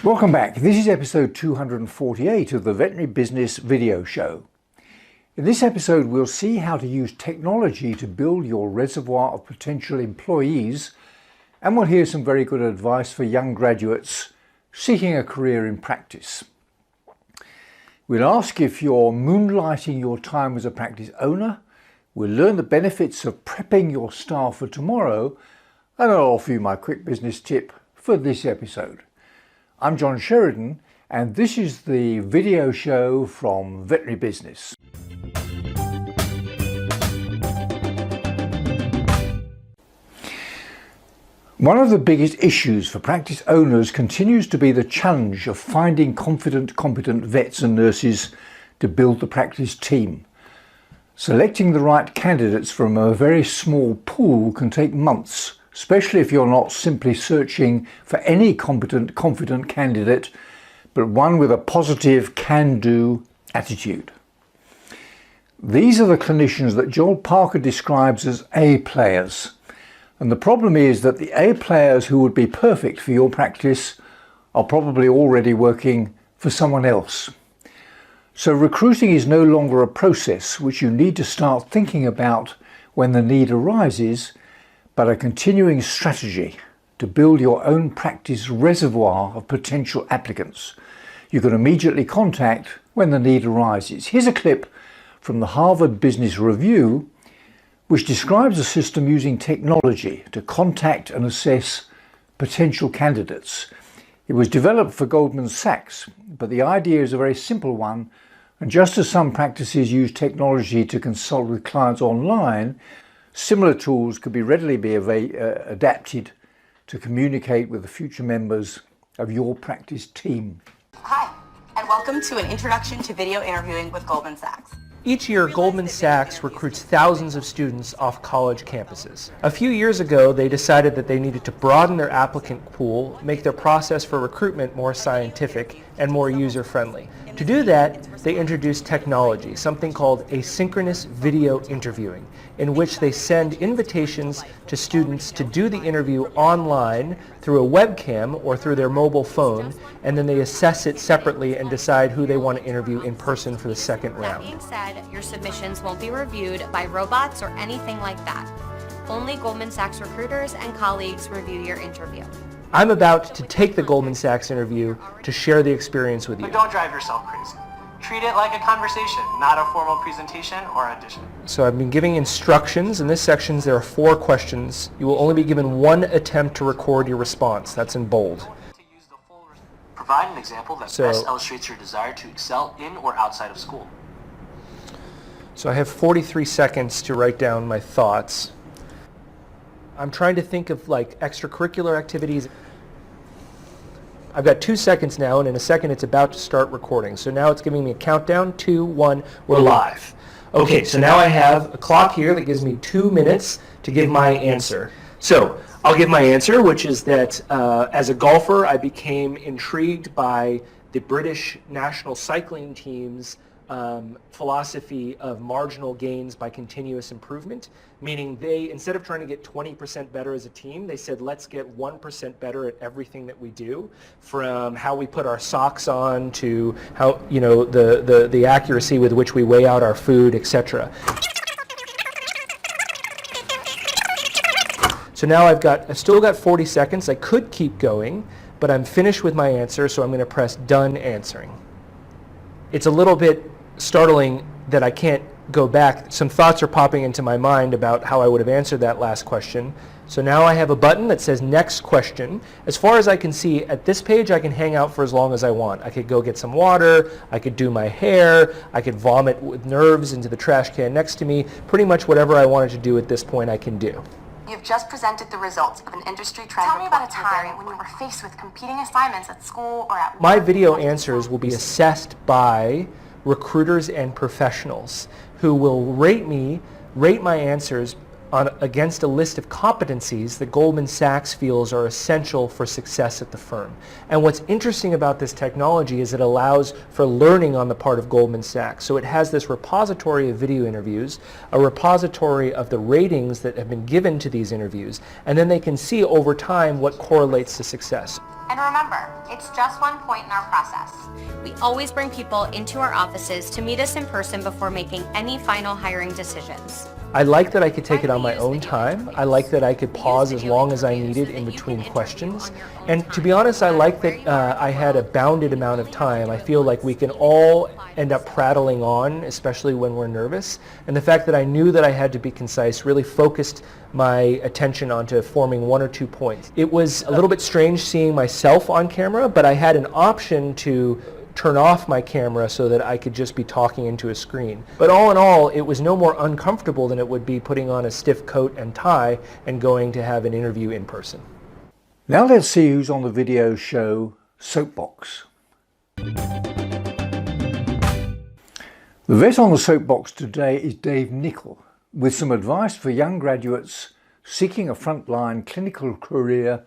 Welcome back. This is episode 248 of the Veterinary Business video show. In this episode, we'll see how to use technology to build your reservoir of potential employees, and we'll hear some very good advice for young graduates seeking a career in practice. We'll ask if you're moonlighting your time as a practice owner. We'll learn the benefits of prepping your staff for tomorrow, and I'll offer you my quick business tip for this episode. I'm John Sheridan, and this is the video show from Veterinary Business. One of the biggest issues for practice owners continues to be the challenge of finding competent vets and nurses to build the practice team. Selecting the right candidates from a very small pool can take months, especially if you're not simply searching for any confident candidate, but one with a positive can-do attitude. These are the clinicians that Joel Parker describes as A players. And the problem is that the A players who would be perfect for your practice are probably already working for someone else. So recruiting is no longer a process which you need to start thinking about when the need arises, but a continuing strategy to build your own practice reservoir of potential applicants you can immediately contact when the need arises. Here's a clip from the Harvard Business Review, which describes a system using technology to contact and assess potential candidates. It was developed for Goldman Sachs, but the idea is a very simple one, and just as some practices use technology to consult with clients online, similar tools could readily be adapted to communicate with the future members of your practice team. Hi, and welcome to an introduction to video interviewing with Goldman Sachs. Each year, Goldman Sachs recruits thousands of students off college campuses. A few years ago, they decided that they needed to broaden their applicant pool, make their process for recruitment more scientific and more user-friendly. To do that, they introduced technology, something called asynchronous video interviewing, in which they send invitations to students to do the interview online through a webcam or through their mobile phone, and then they assess it separately and decide who they want to interview in person for the second round. That being said, your submissions won't be reviewed by robots or anything like that. Only Goldman Sachs recruiters and colleagues review your interview. I'm about to take the Goldman Sachs interview to share the experience with you. But don't drive yourself crazy. Treat it like a conversation, not a formal presentation or audition. So I've been giving instructions. In this section, there are 4 questions. You will only be given 1 attempt to record your response. That's in bold. Provide an example that best illustrates your desire to excel in or outside of school. So I have 43 seconds to write down my thoughts. I'm trying to think of like extracurricular activities. I've got 2 seconds now, and in a second it's about to start recording. So now it's giving me a countdown, 2, 1, we're live. Okay, so now I have a clock here that gives me 2 minutes to give my answer. So I'll give my answer, which is that as a golfer, I became intrigued by the British national cycling team's philosophy of marginal gains by continuous improvement, meaning they, instead of trying to get 20% better as a team, they said, let's get 1% better at everything that we do, from how we put our socks on to how, the accuracy with which we weigh out our food, etc. So now I've still got 40 seconds. I could keep going, but I'm finished with my answer, so I'm going to press done answering. It's a little bit startling that I can't go back. Some thoughts are popping into my mind about how I would have answered that last question. So now I have a button that says next question. As far as I can see, at this page I can hang out for as long as I want. I could go get some water, I could do my hair, I could vomit with nerves into the trash can next to me. Pretty much whatever I wanted to do at this point I can do. You've just presented the results of an industry trend. Tell me about a time when you were faced with competing assignments at school or at work. My video answers will be assessed by recruiters and professionals who will rate my answers against a list of competencies that Goldman Sachs feels are essential for success at the firm. And what's interesting about this technology is it allows for learning on the part of Goldman Sachs. So it has this repository of video interviews, a repository of the ratings that have been given to these interviews, and then they can see over time what correlates to success. And remember, it's just one point in our process. We always bring people into our offices to meet us in person before making any final hiring decisions. I like that I could take it on my own time. I like that I could pause as long as I needed in between questions. And to be honest, I like that I had a bounded amount of time. I feel like we can all end up prattling on, especially when we're nervous. And the fact that I knew that I had to be concise really focused my attention onto forming 1 or 2 points. It was a little bit strange seeing myself on camera, but I had an option to turn off my camera so that I could just be talking into a screen. But all in all, it was no more uncomfortable than it would be putting on a stiff coat and tie and going to have an interview in person. Now let's see who's on the video show Soapbox. The vet on the Soapbox today is Dave Nichol, with some advice for young graduates seeking a frontline clinical career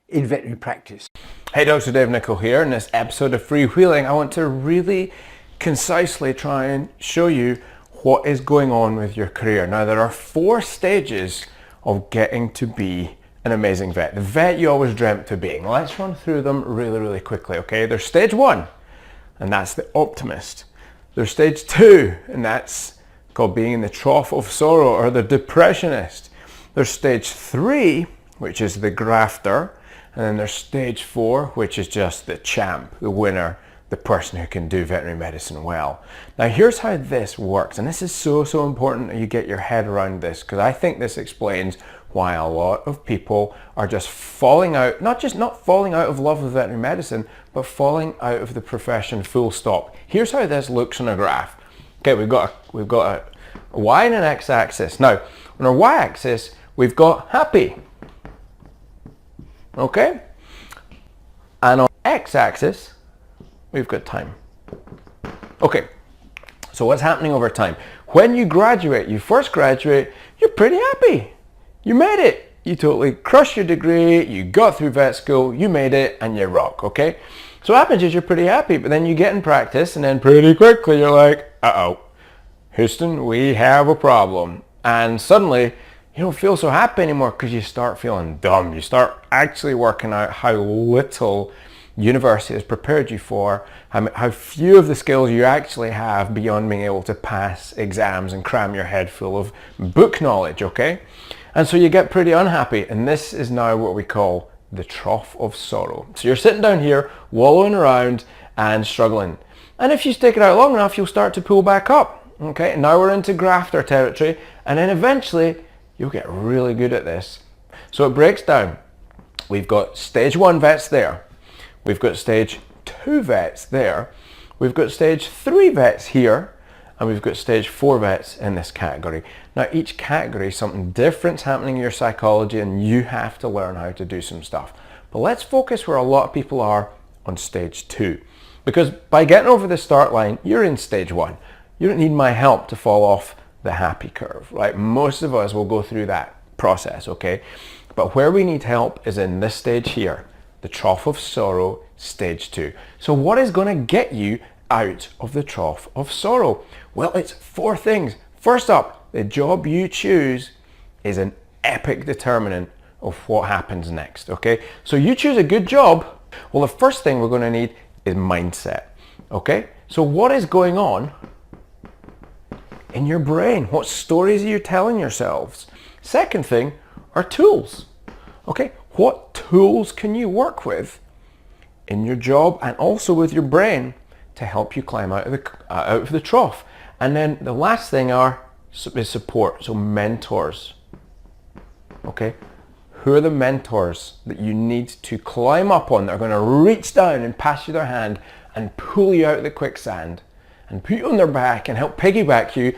in veterinary practice. Hey, Dr. Dave Nichol here. In this episode of Freewheeling, I want to really concisely try and show you what is going on with your career. Now, there are 4 stages of getting to be an amazing vet. The vet you always dreamt of being. Let's run through them really quickly, okay? There's stage 1, and that's the optimist. There's stage 2, and that's called being in the trough of sorrow, or the depressionist. There's stage 3, which is the grafter. And then there's stage 4, which is just the champ, the winner, the person who can do veterinary medicine well. Now here's how this works, and this is so important that you get your head around this, because I think this explains why a lot of people are just falling out, not falling out of love with veterinary medicine, but falling out of the profession full stop. Here's how this looks on a graph. Okay, we've got a Y and an X-axis. Now, on our Y-axis, we've got happy. Okay, and on X-axis we've got time. Okay, so what's happening over time? When you graduate, you first graduate, you're pretty happy. You made it. You totally crushed your degree, you got through vet school, you made it, and you rock, okay? So what happens is you're pretty happy, but then you get in practice, and then pretty quickly you're like, uh-oh, Houston, we have a problem. And suddenly you don't feel so happy anymore because you start feeling dumb. You start actually working out how little university has prepared you for, how few of the skills you actually have beyond being able to pass exams and cram your head full of book knowledge, okay? And so you get pretty unhappy, and this is now what we call the trough of sorrow. So you're sitting down here, wallowing around and struggling. And if you stick it out long enough, you'll start to pull back up, okay? And now we're into grafter territory, and then eventually you'll get really good at this. So it breaks down. We've got stage 1 vets there. We've got stage 2 vets there. We've got stage 3 vets here. And we've got stage 4 vets in this category. Now each category, something different's happening in your psychology, and you have to learn how to do some stuff. But let's focus where a lot of people are on stage 2. Because by getting over the start line, you're in stage 1. You don't need my help to fall off the happy curve, right? Most of us will go through that process, okay? But where we need help is in this stage here, the trough of sorrow, stage 2. So what is going to get you out of the trough of sorrow? Well, it's 4 things. First up, the job you choose is an epic determinant of what happens next, okay? So you choose a good job. Well, the first thing we're going to need is mindset, okay? So what is going on in your brain? What stories are you telling yourselves? Second thing are tools. Okay, what tools can you work with in your job and also with your brain to help you climb out of the trough? And then the last thing is support, so mentors. Okay, who are the mentors that you need to climb up on that are going to reach down and pass you their hand and pull you out of the quicksand and put you on their back and help piggyback you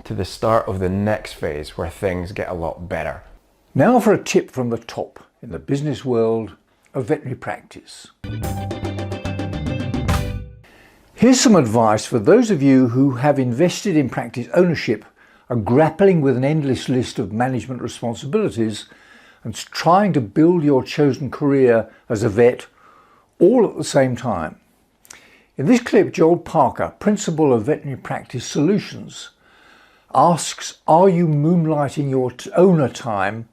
to the start of the next phase where things get a lot better. Now for a tip from the top in the business world of veterinary practice. Here's some advice for those of you who have invested in practice ownership are grappling with an endless list of management responsibilities and trying to build your chosen career as a vet all at the same time. In this clip, Joel Parker, Principal of Veterinary Practice Solutions, asks, are you moonlighting your owner time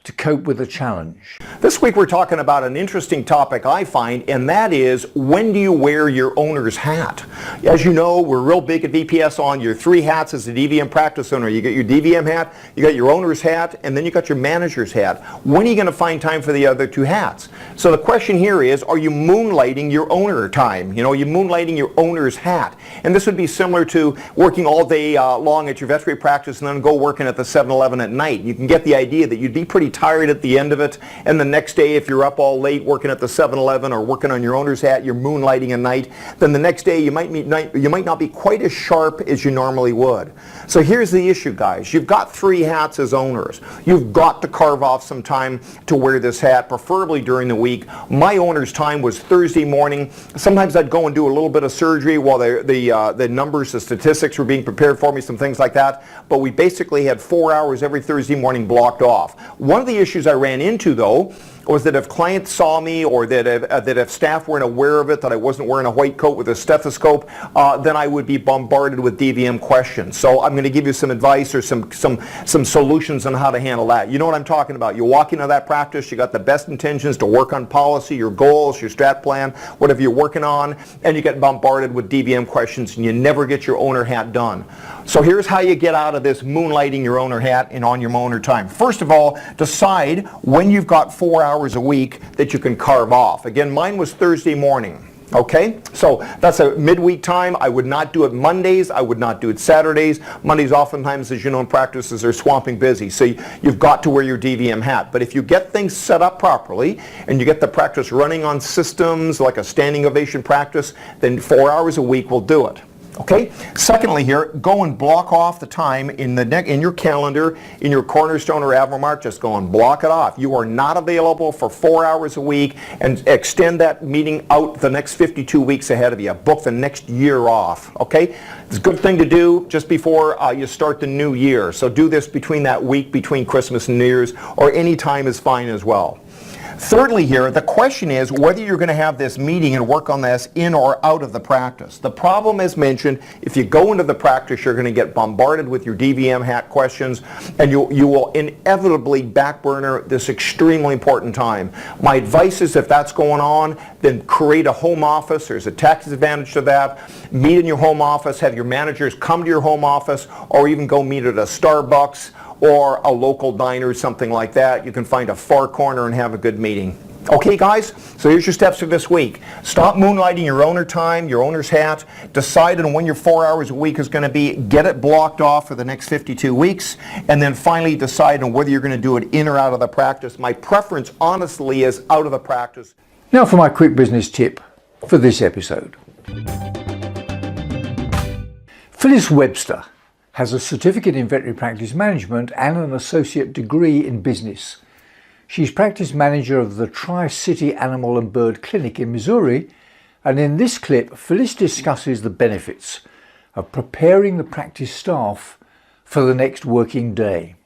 to cope with the challenge? This week we're talking about an interesting topic I find, and that is, when do you wear your owner's hat? As you know, we're real big at VPS on your 3 hats as a DVM practice owner. You got your DVM hat, you got your owner's hat, and then you got your manager's hat. When are you going to find time for the other 2 hats? So the question here is, are you moonlighting your owner time? You know, are you moonlighting your owner's hat? And this would be similar to working all day long at your veterinary practice and then go working at the 7-Eleven at night. You can get the idea that you'd be pretty tired at the end of it, and the next day if you're up all late working at the 7-Eleven or working on your owner's hat, you're moonlighting at night, then the next day you might not be quite as sharp as you normally would. So here's the issue, guys. You've got 3 hats as owners. You've got to carve off some time to wear this hat, preferably during the week. My owner's time was Thursday morning. Sometimes I'd go and do a little bit of surgery while the numbers, the statistics were being prepared for me, some things like that, but we basically had 4 hours every Thursday morning blocked off. One of the issues I ran into, though, was that if clients saw me, or that if staff weren't aware of it, that I wasn't wearing a white coat with a stethoscope, then I would be bombarded with DVM questions. So I'm going to give you some advice or some solutions on how to handle that. You know what I'm talking about. You walk into that practice, you got the best intentions to work on policy, your goals, your strat plan, whatever you're working on, and you get bombarded with DVM questions and you never get your owner hat done. So here's how you get out of this moonlighting your owner hat and on your owner time. First of all, decide when you've got 4 hours a week that you can carve off. Again, mine was Thursday morning. Okay, so that's a midweek time. I would not do it Mondays. I would not do it Saturdays. Mondays oftentimes, as you know, in practices are swamping busy. So you've got to wear your DVM hat. But if you get things set up properly and you get the practice running on systems like a standing ovation practice, then 4 hours a week will do it. Okay. Secondly, here, go and block off the time in your calendar, in your Cornerstone or Avomart. Just go and block it off. You are not available for 4 hours a week, and extend that meeting out the next 52 weeks ahead of you. Book the next year off. Okay. It's a good thing to do just before you start the new year. So do this between that week between Christmas and New Year's, or any time is fine as well. Thirdly here, the question is whether you're going to have this meeting and work on this in or out of the practice. The problem, as mentioned, if you go into the practice, you're going to get bombarded with your DVM hat questions, and you will inevitably backburner this extremely important time. My advice is, if that's going on, then create a home office. There's a tax advantage to that. Meet in your home office, have your managers come to your home office, or even go meet at a Starbucks or a local diner, something like that. You can find a far corner and have a good meeting. Okay, guys, so here's your steps for this week. Stop moonlighting your owner time, your owner's hat. Decide on when your 4 hours a week is going to be. Get it blocked off for the next 52 weeks. And then finally decide on whether you're going to do it in or out of the practice. My preference, honestly, is out of the practice. Now for my quick business tip for this episode. Phyllis Webster has a certificate in veterinary practice management and an associate degree in business. She's practice manager of the Tri-City Animal and Bird Clinic in Missouri, and in this clip, Phyllis discusses the benefits of preparing the practice staff for the next working day.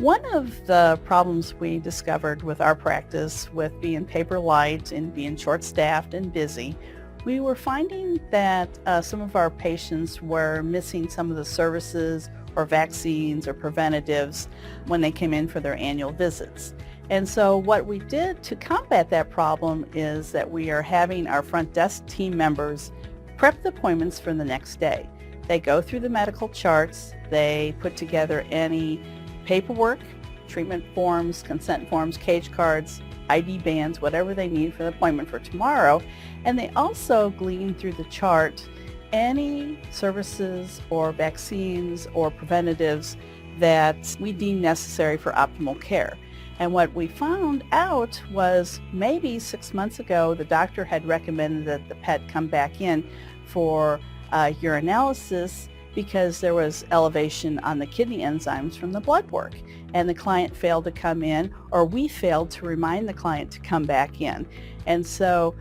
One of the problems we discovered with our practice, with being paper light and being short-staffed and busy, we were finding that some of our patients were missing some of the services or vaccines or preventatives when they came in for their annual visits. And so what we did to combat that problem is that we are having our front desk team members prep the appointments for the next day. They go through the medical charts, they put together any paperwork, treatment forms, consent forms, cage cards, ID bands, whatever they need for the appointment for tomorrow, and they also glean through the chart any services or vaccines or preventatives that we deem necessary for optimal care. And what we found out was maybe 6 months ago, the doctor had recommended that the pet come back in for urinalysis because there was elevation on the kidney enzymes from the blood work. And the client failed to come in, or we failed to remind the client to come back in. And so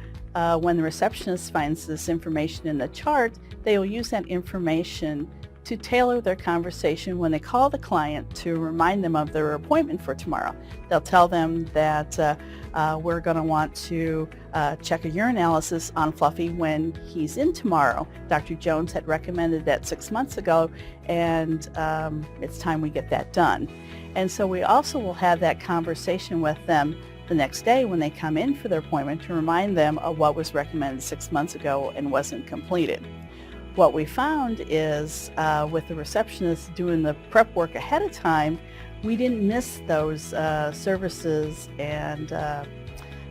when the receptionist finds this information in the chart, they will use that information to tailor their conversation when they call the client to remind them of their appointment for tomorrow. They'll tell them that we're going to want to check a urinalysis on Fluffy when he's in tomorrow. Dr. Jones had recommended that 6 months ago, and it's time we get that done. And so we also will have that conversation with them the next day when they come in for their appointment to remind them of what was recommended 6 months ago and wasn't completed. What we found is with the receptionist doing the prep work ahead of time, we didn't miss those services and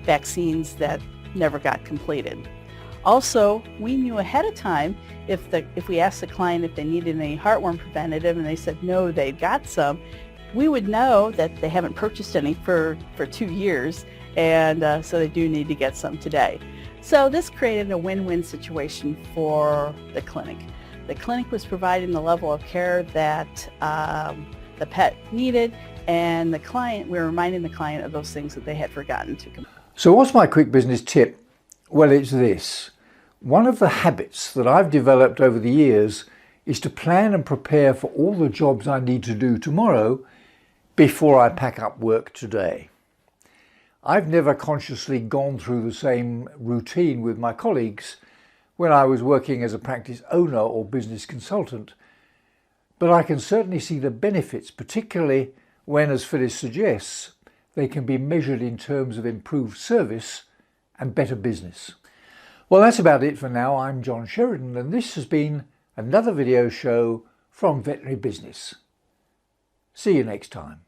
vaccines that never got completed. Also, we knew ahead of time if we asked the client if they needed any heartworm preventative and they said no, they'd got some, we would know that they haven't purchased any for 2 years, and so they do need to get some today. So this created a win-win situation for the clinic. The clinic was providing the level of care that the pet needed, and the client, we were reminding the client of those things that they had forgotten to complete. So what's my quick business tip? Well, it's this. One of the habits that I've developed over the years is to plan and prepare for all the jobs I need to do tomorrow before I pack up work today. I've never consciously gone through the same routine with my colleagues when I was working as a practice owner or business consultant, but I can certainly see the benefits, particularly when, as Phyllis suggests, they can be measured in terms of improved service and better business. Well, that's about it for now. I'm John Sheridan, and this has been another video show from Veterinary Business. See you next time.